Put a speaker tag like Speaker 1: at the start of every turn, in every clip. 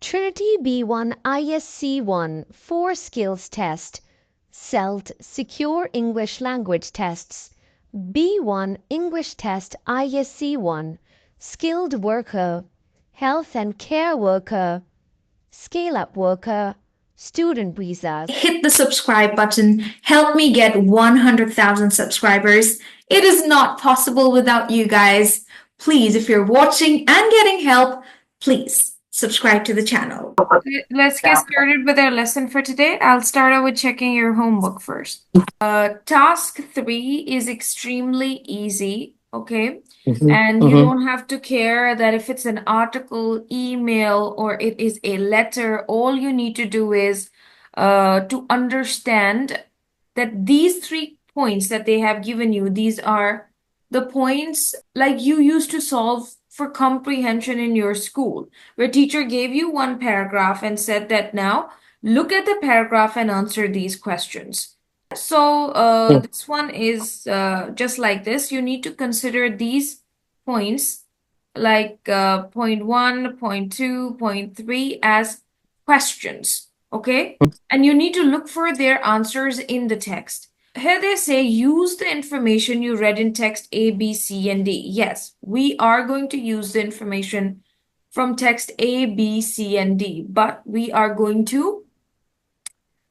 Speaker 1: Trinity B1 ISC1 4 Skills Test, SELT Secure English Language Tests, B1 English Test ISC1, Skilled Worker, Health and Care Worker, Scale-Up Worker, Student Visas.
Speaker 2: Hit the subscribe button. Help me get 100,000 subscribers. It is not possible without you guys. Please, if you're watching and getting help, please subscribe to the channel. Let's get started with our lesson for today. I'll start out with checking your homework first. Task 3 is extremely easy, okay? And you don't have to care that if it's an article, email, or it is a letter. All you need to do is to understand that these 3 points that they have given you, these are the points like you used to solve for comprehension in your school, where teacher gave you one paragraph and said that now look at the paragraph and answer these questions. So this one is just like this. You need to consider these points like point 1, point 2, point 3 as questions, okay? And you need to look for their answers in the text. Here they say use the information you read in text A, B, C, and D. Yes, we are going to use the information from text A, B, C, and D, but we are going to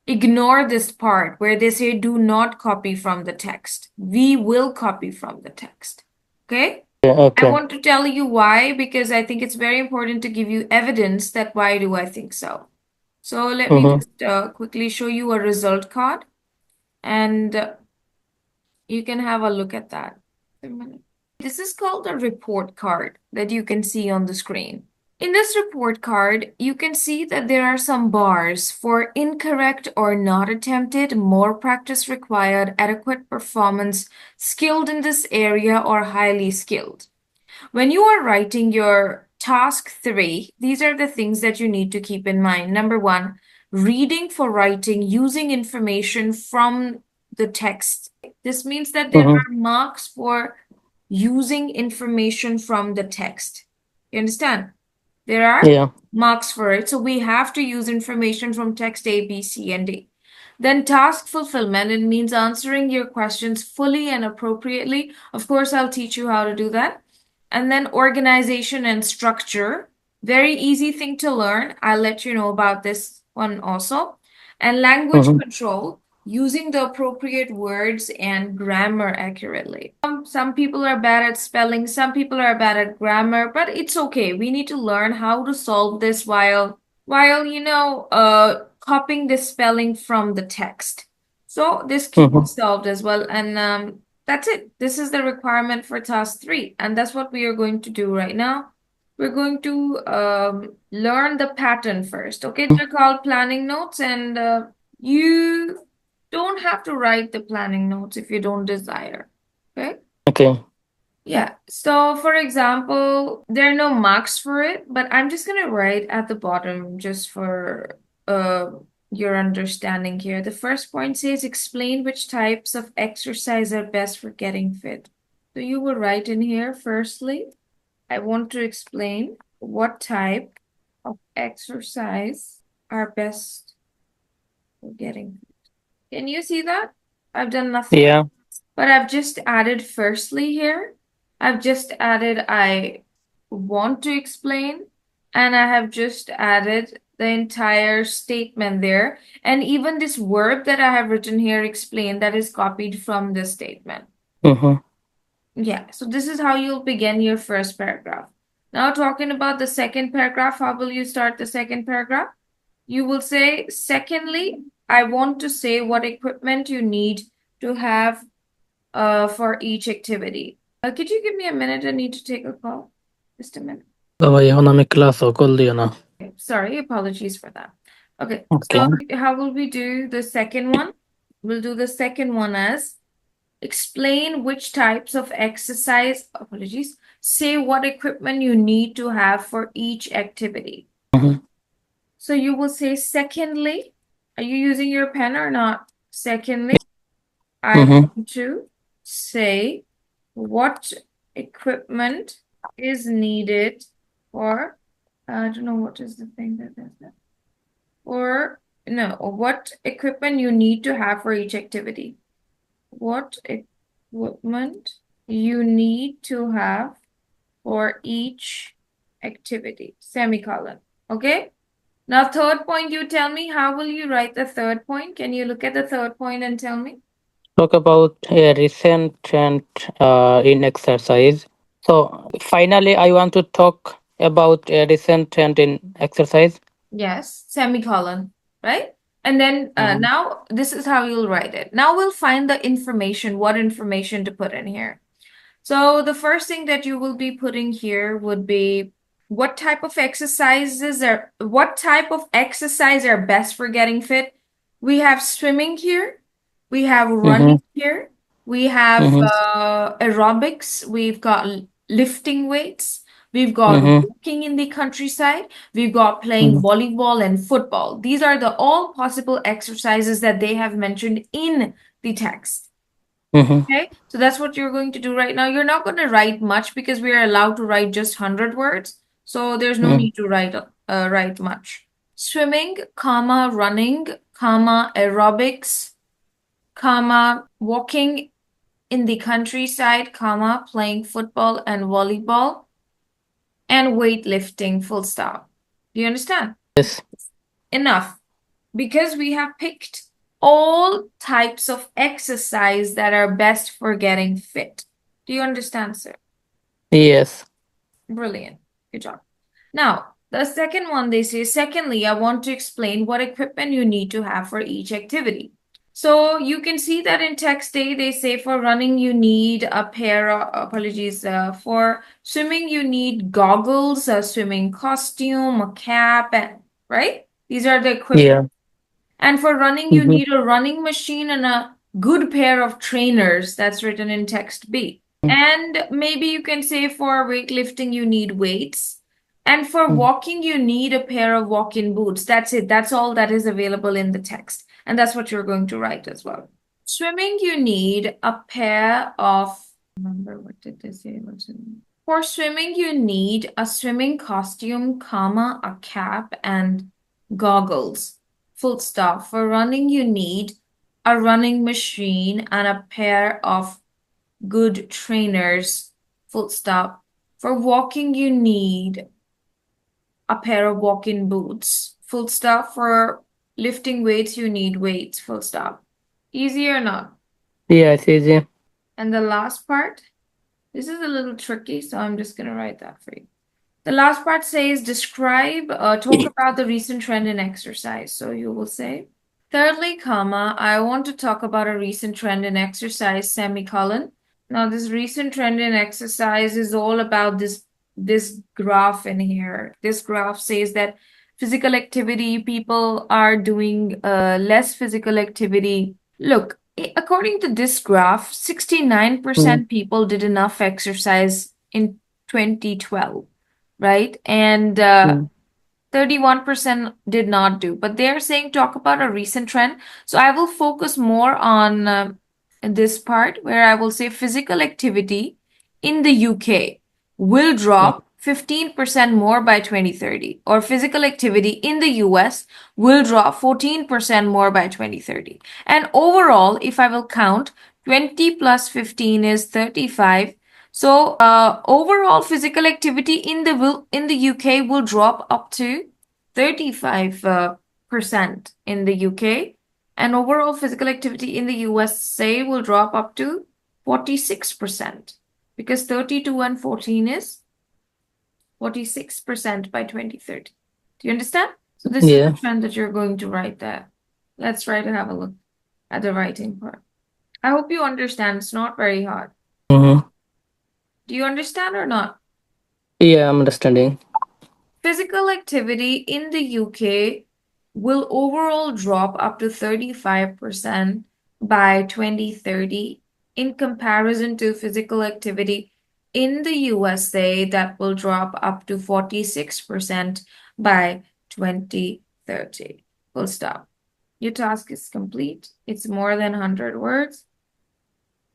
Speaker 2: ignore this part where they say do not copy from the text. We will copy from the text, okay?
Speaker 3: Okay.
Speaker 2: I want to tell you why, because I think it's very important to give you evidence that why do I think so. So let me just quickly show you a result card. And you can have a look at that. This is called a report card that you can see on the screen. In this report card, you can see that there are some bars for incorrect or not attempted, more practice required, adequate performance, skilled in this area, or highly skilled. When you are writing your task 3, these are the things that you need to keep in mind. Number 1, reading for writing using information from the text. This means that there are marks for using information from the text. You understand? There are marks for it. So we have to use information from text A, B, C, and D. Then task fulfillment, it means answering your questions fully and appropriately. Of course, I'll teach you how to do that. And then organization and structure, very easy thing to learn. I'll let you know about this one also. And language control, using the appropriate words and grammar accurately. Some people are bad at spelling, some people are bad at grammar, but it's okay. We need to learn how to solve this while copying the spelling from the text. So this can be solved as well. And that's it. This is the requirement for task 3. And that's what we are going to do right now. We're going to learn the pattern first. Okay, they're called planning notes, and you don't have to write the planning notes if you don't desire. Okay?
Speaker 3: Okay.
Speaker 2: Yeah. So for example, there are no marks for it, but I'm just going to write at the bottom just for your understanding here. The first point says explain which types of exercise are best for getting fit. So you will write in here, firstly, I want to explain what type of exercise are best for getting fit. Can you see that? I've done nothing.
Speaker 3: Yeah.
Speaker 2: But I've just added firstly here. I've just added I want to explain, and I have just added the entire statement there. And even this verb that I have written here, explain, that is copied from this statement. Yeah, so this is how you'll begin your first paragraph. Now talking about the second paragraph, how will you start the second paragraph? You will say, secondly, I want to say what equipment you need to have for each activity. Could you give me a minute? I need to take a call. Just a minute. Sorry, apologies for that. Okay, so how will we do the second one? We'll do the second one as explain which types of exercise, say what equipment you need to have for each activity. So you will say, secondly, are you using your pen or not? Secondly, I want to say what equipment is needed for I don't know what is the thing that does that. Or no, what equipment you need to have for each activity. What equipment you need to have for each activity, semicolon. Okay? Now, third point, you tell me, how will you write the third point? Can you look at the third point and tell me?
Speaker 3: Talk about a recent trend in exercise. So finally, I want to talk about a recent trend in exercise.
Speaker 2: Yes, semicolon, right? And then
Speaker 3: Mhm.
Speaker 2: now this is how you'll write it. Now we'll find the information, what information to put in here. So the first thing that you will be putting here would be what type of exercises are best for getting fit. We have swimming here, we have
Speaker 3: Mm-hmm.
Speaker 2: running here, we have
Speaker 3: Mm-hmm.
Speaker 2: aerobics, we've got lifting weights, we've got
Speaker 3: Mm-hmm.
Speaker 2: walking in the countryside, we've got playing volleyball and football. These are the all possible exercises that they have mentioned in the text.
Speaker 3: Mm-hmm.
Speaker 2: Okay, so that's what you're going to do right now. You're not going to write much because we are allowed to write just 100 words. So there's no need to write much. Swimming, comma, running, comma, aerobics, comma, walking in the countryside, comma, playing football and volleyball, and weightlifting, full stop. Do you understand?
Speaker 3: Yes.
Speaker 2: Enough. Because we have picked all types of exercise that are best for getting fit. Do you understand, sir?
Speaker 3: Yes.
Speaker 2: Brilliant. Good job. Now, the second one they say, secondly, I want to explain what equipment you need to have for each activity. So you can see that in text A, they say for running, you need a pair of, apologies, for swimming, you need goggles, a swimming costume, a cap, and, right? These are the equipment.
Speaker 3: Yeah.
Speaker 2: And for running, you
Speaker 3: Mm-hmm.
Speaker 2: need a running machine and a good pair of trainers. That's written in text B. And maybe you can say for weightlifting, you need weights. And for walking, you need a pair of walk-in boots. That's it. That's all that is available in the text. And that's what you're going to write as well. Swimming, you need a pair of, remember what did they say? For swimming, you need a swimming costume, comma, a cap, and goggles. Full stop. For running, you need a running machine and a pair of good trainers. Full stop. For walking, you need a pair of walk-in boots. Full stop. For lifting weights, you need weights. Full stop. Easy or not?
Speaker 3: Yeah, it's easy.
Speaker 2: And the last part, this is a little tricky, so I'm just going to write that for you. The last part says talk about the recent trend in exercise. So you will say, thirdly, comma, I want to talk about a recent trend in exercise, semicolon. Now, this recent trend in exercise is all about this graph in here. This graph says that physical activity, people are doing less physical activity. Look, according to this graph, 69% people did enough exercise in 2012, right? And 31% did not do. But they're saying talk about a recent trend. So I will focus more on this part where I will say physical activity in the UK will drop 15% more by 2030, or physical activity in the US will drop 14% more by 2030. And overall, if I will count, 20 plus 15 is 35. So overall physical activity in the UK will drop up to 35% in the UK, and overall physical activity in the USA will drop up to 46% because 32 and 14 is 46% by 2030. Do you understand? So this is the
Speaker 3: Yeah.
Speaker 2: trend that you're going to write there. Let's try to have a look at the writing part. I hope you understand. It's not very hard.
Speaker 3: Mm-hmm.
Speaker 2: Do you understand or not?
Speaker 3: Yeah, I'm understanding.
Speaker 2: Physical activity in the UK will overall drop up to 35% by 2030 in comparison to physical activity in the USA that will drop up to 46% by 2030. Full stop. Your task is complete. It's more than 100 words,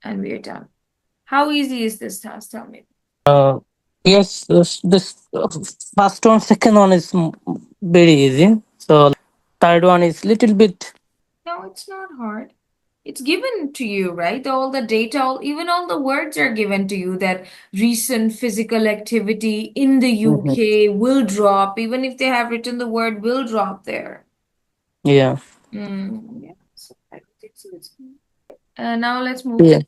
Speaker 2: and we are done. How easy is this task? Tell me.
Speaker 3: Yes, this first one, second one is very easy. So third one is little bit.
Speaker 2: No, it's not hard. It's given to you, right? All the data, even all the words are given to you that recent physical activity in the
Speaker 3: Mhm.
Speaker 2: UK will drop, even if they have written the word will drop there.
Speaker 3: Yeah.
Speaker 2: Yeah, so I don't think so. Now let's move
Speaker 3: Yeah.